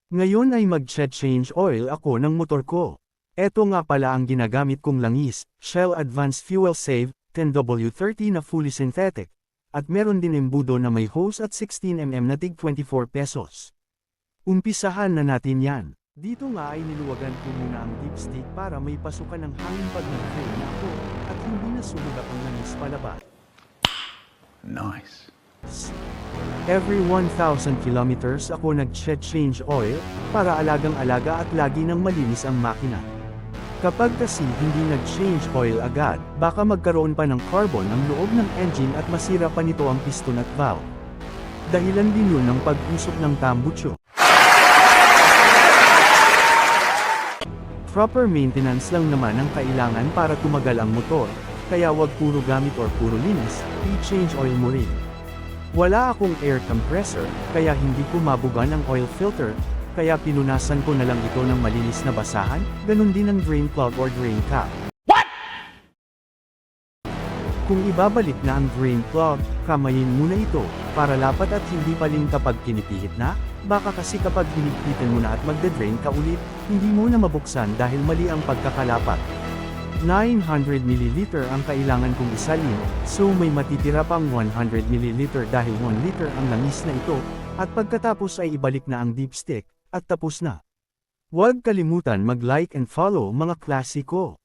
Ngayon ay mag-change oil ako ng motor ko. Eto nga pala ang ginagamit kong langis, Shell Advanced Fuel Save, 10W30 na fully synthetic. At meron din embudo na may hose at 16mm na tig 24 pesos. Umpisahan na natin yan. Dito nga ay niluwagan ko muna ang dipstick para may pasukan ng hangin pag nag-fill na ako, at hindi na sumugap ang langis palabas. Nice. Every 1,000 kilometers ako nag-change oil, para alagang-alaga at lagi nang malinis ang makina. Kapag kasi hindi nag-change oil agad, baka magkaroon pa ng carbon ang loob ng engine at masira pa nito ang piston at valve. Dahilan din yun ng pag-usok ng tambucho. Proper maintenance lang naman ang kailangan para tumagal ang motor, kaya wag puro gamit or puro linis, i-change oil mo rin. Wala akong air compressor, kaya hindi ko mabugan ang oil filter, kaya pinunasan ko na lang ito ng malinis na basahan, ganun din ang drain plug or drain cap. Kung ibabalik na ang drain plug, kamayin muna ito, para lapat at hindi paling kapag kinipihit na, baka kasi kapag hinigpitan mo na at magde-drain ka ulit, hindi mo na mabuksan dahil mali ang pagkakalapat. 900ml ang kailangan kong isalin, so may matitira pang 100ml dahil 1 liter ang langis na ito, at pagkatapos ay ibalik na ang dipstick, at tapos na. Huwag kalimutan mag-like and follow mga klase ko.